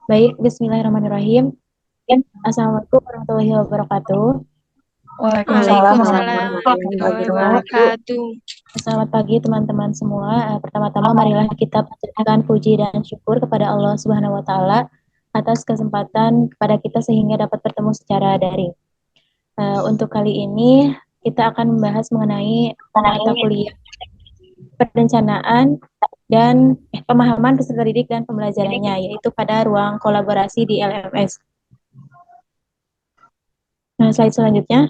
Baik, Bismillahirrahmanirrahim. Assalamualaikum warahmatullahi wabarakatuh. Waalaikumsalam Waalaikumsalam warahmatullahi warahmatullahi wabarakatuh. wabarakatuh. Selamat pagi teman-teman semua. Pertama-tama marilah kita panjatkan puji dan syukur kepada Allah Subhanahu wa taala atas kesempatan kepada kita sehingga dapat bertemu secara daring. Untuk kali ini kita akan membahas mengenai mata kuliah perencanaan dan pemahaman peserta didik dan pembelajarannya, yaitu pada ruang kolaborasi di LMS. Nah, slide selanjutnya.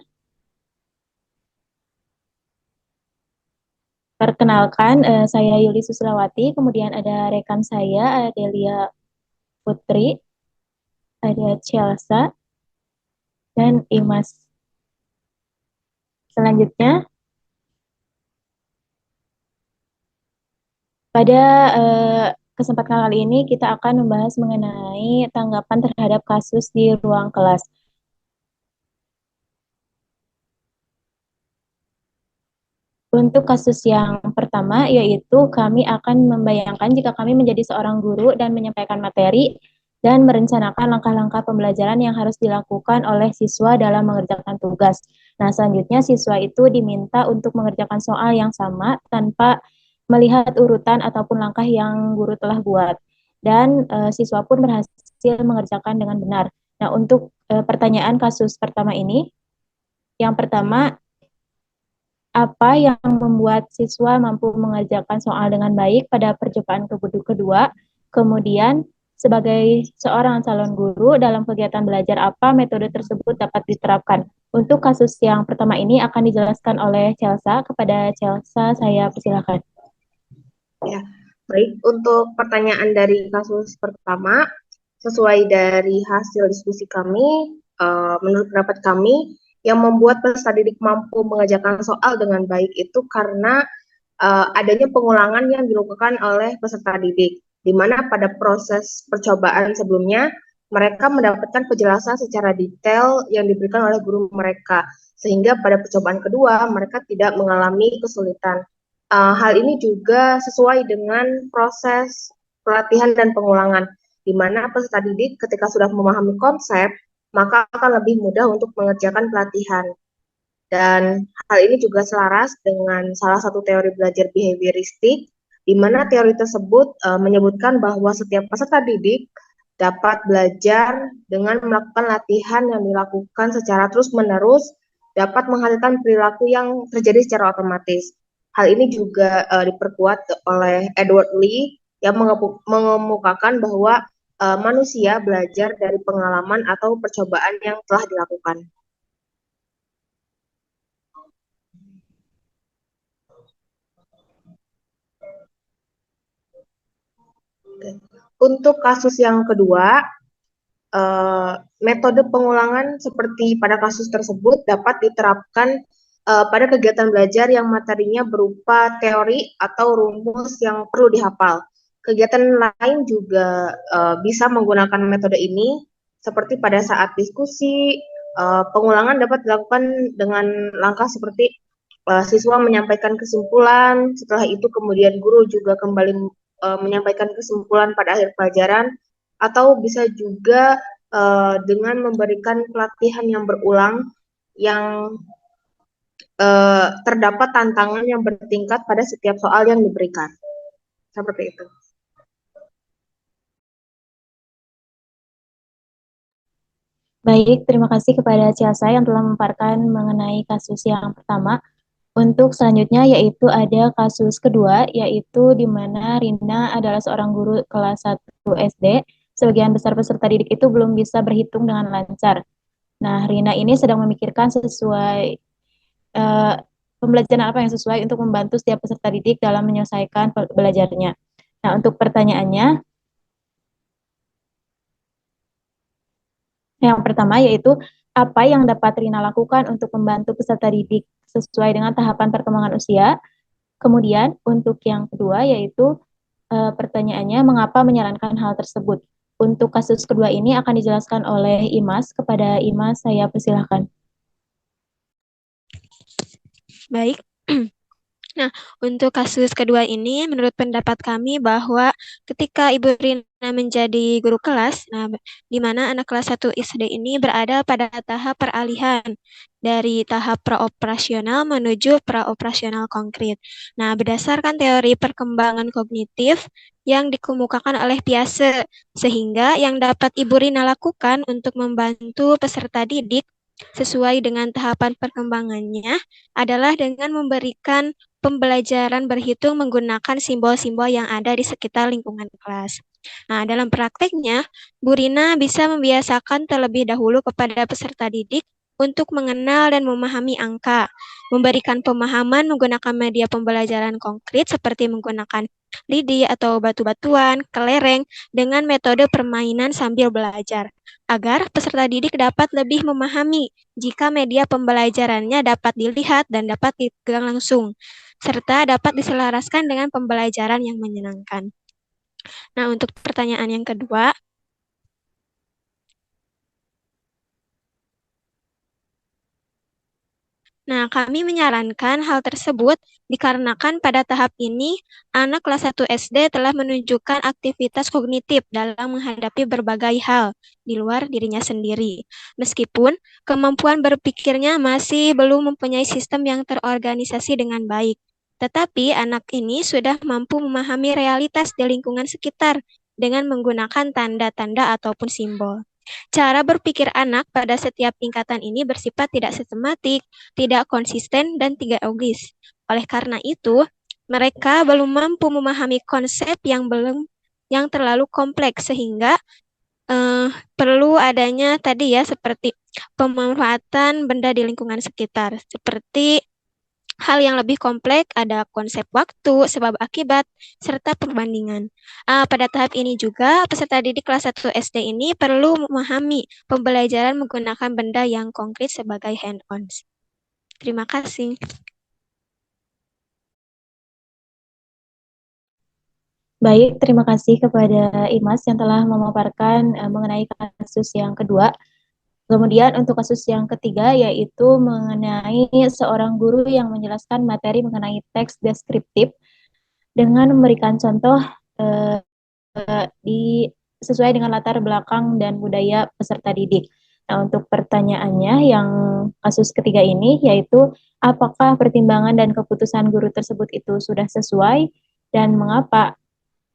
Perkenalkan, saya Yuli Susilawati, kemudian ada rekan saya, Adelia Putri, ada Chelsea, dan Imas. Selanjutnya, pada kesempatan kali ini kita akan membahas mengenai tanggapan terhadap kasus di ruang kelas. Untuk kasus yang pertama, yaitu kami akan membayangkan jika kami menjadi seorang guru dan menyampaikan materi dan merencanakan langkah-langkah pembelajaran yang harus dilakukan oleh siswa dalam mengerjakan tugas. Nah, selanjutnya siswa itu diminta untuk mengerjakan soal yang sama tanpa melihat urutan ataupun langkah yang guru telah buat. Dan siswa pun berhasil mengerjakan dengan benar. Nah, untuk pertanyaan kasus pertama ini, yang pertama, apa yang membuat siswa mampu mengerjakan soal dengan baik pada percobaan kedua? Kemudian, sebagai seorang calon guru dalam kegiatan belajar apa metode tersebut dapat diterapkan? Untuk kasus yang pertama ini akan dijelaskan oleh Chelsea. Kepada Chelsea, saya persilakan. Ya, baik. Untuk pertanyaan dari kasus pertama, sesuai dari hasil diskusi kami, menurut pendapat kami, yang membuat peserta didik mampu mengerjakan soal dengan baik itu karena adanya pengulangan yang dilakukan oleh peserta didik, di mana pada proses percobaan sebelumnya mereka mendapatkan penjelasan secara detail yang diberikan oleh guru mereka, sehingga pada percobaan kedua mereka tidak mengalami kesulitan. Hal ini juga sesuai dengan proses pelatihan dan pengulangan, di mana peserta didik ketika sudah memahami konsep, maka akan lebih mudah untuk mengerjakan pelatihan. Dan hal ini juga selaras dengan salah satu teori belajar behavioristik, di mana teori tersebut menyebutkan bahwa setiap peserta didik dapat belajar dengan melakukan latihan yang dilakukan secara terus-menerus, dapat menghasilkan perilaku yang terjadi secara otomatis. Hal ini juga diperkuat oleh Edward Lee yang mengemukakan bahwa manusia belajar dari pengalaman atau percobaan yang telah dilakukan. Untuk kasus yang kedua, metode pengulangan seperti pada kasus tersebut dapat diterapkan pada kegiatan belajar yang materinya berupa teori atau rumus yang perlu dihafal. Kegiatan lain juga bisa menggunakan metode ini, seperti pada saat diskusi, pengulangan dapat dilakukan dengan langkah seperti siswa menyampaikan kesimpulan, setelah itu kemudian guru juga kembali menyampaikan kesimpulan pada akhir pelajaran, atau bisa juga dengan memberikan pelatihan yang berulang yang terdapat tantangan yang bertingkat pada setiap soal yang diberikan. Seperti itu. Baik, terima kasih kepada Chelsea yang telah memaparkan mengenai kasus yang pertama. Untuk selanjutnya yaitu ada kasus kedua, yaitu di mana Rina adalah seorang guru kelas 1 SD. Sebagian besar peserta didik itu belum bisa berhitung dengan lancar. Nah, Rina ini sedang memikirkan sesuai uh, pembelajaran apa yang sesuai untuk membantu setiap peserta didik dalam menyelesaikan belajarnya. Nah, untuk pertanyaannya, yang pertama yaitu apa yang dapat Rina lakukan untuk membantu peserta didik sesuai dengan tahapan perkembangan usia. Kemudian untuk yang kedua yaitu pertanyaannya mengapa menyarankan hal tersebut. Untuk kasus kedua ini akan dijelaskan oleh Imas. Kepada Imas saya persilahkan. Baik. Nah, untuk kasus kedua ini, menurut pendapat kami bahwa ketika Ibu Rina menjadi guru kelas, di mana anak kelas 1 SD ini berada pada tahap peralihan dari tahap praoperasional menuju praoperasional konkret. Nah, berdasarkan teori perkembangan kognitif yang dikemukakan oleh Piaget, sehingga yang dapat Ibu Rina lakukan untuk membantu peserta didik sesuai dengan tahapan perkembangannya adalah dengan memberikan pembelajaran berhitung menggunakan simbol-simbol yang ada di sekitar lingkungan kelas. Nah, dalam prakteknya, Bu Rina bisa membiasakan terlebih dahulu kepada peserta didik untuk mengenal dan memahami angka, memberikan pemahaman menggunakan media pembelajaran konkret seperti menggunakan lidi atau batu-batuan, kelereng, dengan metode permainan sambil belajar, agar peserta didik dapat lebih memahami jika media pembelajarannya dapat dilihat dan dapat dipegang langsung, serta dapat diselaraskan dengan pembelajaran yang menyenangkan. Nah, untuk pertanyaan yang kedua, kami menyarankan hal tersebut dikarenakan pada tahap ini anak kelas 1 SD telah menunjukkan aktivitas kognitif dalam menghadapi berbagai hal di luar dirinya sendiri. Meskipun kemampuan berpikirnya masih belum mempunyai sistem yang terorganisasi dengan baik. Tetapi anak ini sudah mampu memahami realitas di lingkungan sekitar dengan menggunakan tanda-tanda ataupun simbol. Cara berpikir anak pada setiap tingkatan ini bersifat tidak sistematik, tidak konsisten, dan tidak logis. Oleh karena itu, mereka belum mampu memahami konsep yang terlalu kompleks sehingga perlu adanya tadi ya seperti pemanfaatan benda di lingkungan sekitar, seperti hal yang lebih kompleks ada konsep waktu, sebab akibat, serta perbandingan. Pada tahap ini juga, peserta didik kelas 1 SD ini perlu memahami pembelajaran menggunakan benda yang konkret sebagai hand-on. Terima kasih. Baik, terima kasih kepada Imas yang telah memaparkan mengenai kasus yang kedua. Kemudian untuk kasus yang ketiga yaitu mengenai seorang guru yang menjelaskan materi mengenai teks deskriptif dengan memberikan contoh sesuai dengan latar belakang dan budaya peserta didik. Nah, untuk pertanyaannya yang kasus ketiga ini yaitu apakah pertimbangan dan keputusan guru tersebut itu sudah sesuai dan mengapa,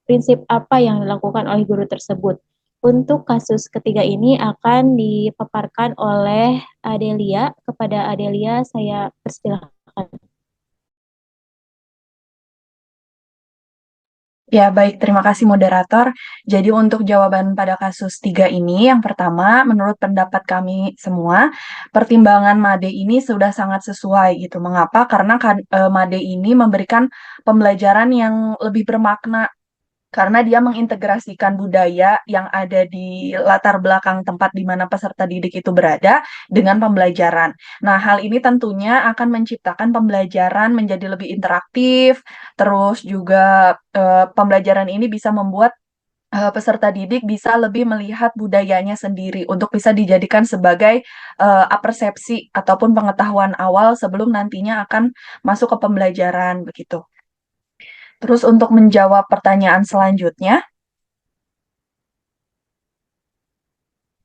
prinsip apa yang dilakukan oleh guru tersebut. Untuk kasus ketiga ini akan dipaparkan oleh Adelia. Kepada Adelia, saya persilahkan. Ya, baik. Terima kasih moderator. Jadi untuk jawaban pada kasus 3 ini, yang pertama, menurut pendapat kami semua, pertimbangan MADE ini sudah sangat sesuai gitu. Mengapa? Karena MADE ini memberikan pembelajaran yang lebih bermakna karena dia mengintegrasikan budaya yang ada di latar belakang tempat di mana peserta didik itu berada dengan pembelajaran. Nah, hal ini tentunya akan menciptakan pembelajaran menjadi lebih interaktif, terus juga pembelajaran ini bisa membuat peserta didik bisa lebih melihat budayanya sendiri untuk bisa dijadikan sebagai persepsi ataupun pengetahuan awal sebelum nantinya akan masuk ke pembelajaran begitu. Terus untuk menjawab pertanyaan selanjutnya,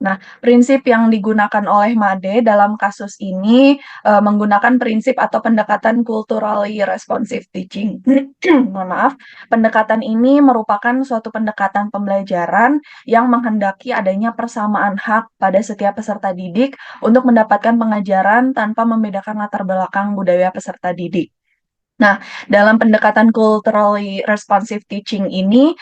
nah, prinsip yang digunakan oleh MADE dalam kasus ini menggunakan prinsip atau pendekatan culturally responsive teaching. Mohon maaf, pendekatan ini merupakan suatu pendekatan pembelajaran yang menghendaki adanya persamaan hak pada setiap peserta didik untuk mendapatkan pengajaran tanpa membedakan latar belakang budaya peserta didik. Nah, dalam pendekatan culturally responsive teaching ini,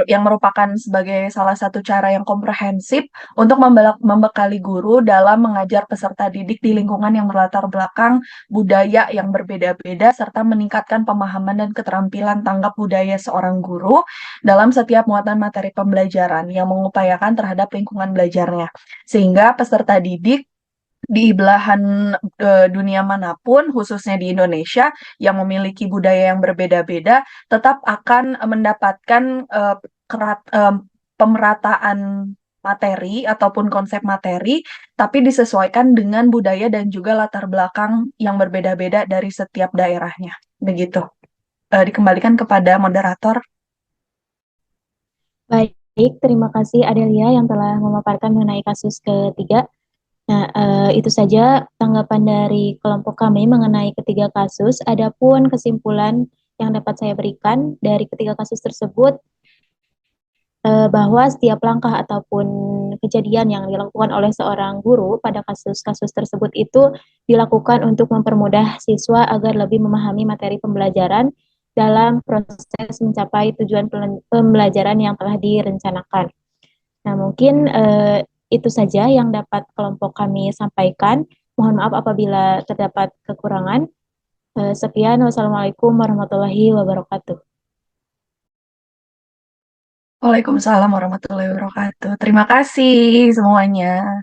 yang merupakan sebagai salah satu cara yang komprehensif untuk membekali guru dalam mengajar peserta didik di lingkungan yang berlatar belakang budaya yang berbeda-beda, serta meningkatkan pemahaman dan keterampilan tanggap budaya seorang guru dalam setiap muatan materi pembelajaran yang mengupayakan terhadap lingkungan belajarnya. Sehingga peserta didik di belahan dunia manapun, khususnya di Indonesia, yang memiliki budaya yang berbeda-beda, tetap akan mendapatkan pemerataan materi ataupun konsep materi, tapi disesuaikan dengan budaya dan juga latar belakang yang berbeda-beda dari setiap daerahnya. Begitu. Dikembalikan kepada moderator. Baik, Baik, terima kasih Adelia yang telah memaparkan mengenai kasus ketiga. Nah, itu saja tanggapan dari kelompok kami mengenai ketiga kasus. Adapun kesimpulan yang dapat saya berikan dari ketiga kasus tersebut, bahwa setiap langkah ataupun kejadian yang dilakukan oleh seorang guru pada kasus-kasus tersebut itu dilakukan untuk mempermudah siswa agar lebih memahami materi pembelajaran dalam proses mencapai tujuan pembelajaran yang telah direncanakan. Nah, mungkin itu saja yang dapat kelompok kami sampaikan. Mohon maaf apabila terdapat kekurangan. Sekian, wassalamualaikum warahmatullahi wabarakatuh. Waalaikumsalam warahmatullahi wabarakatuh. Terima kasih semuanya.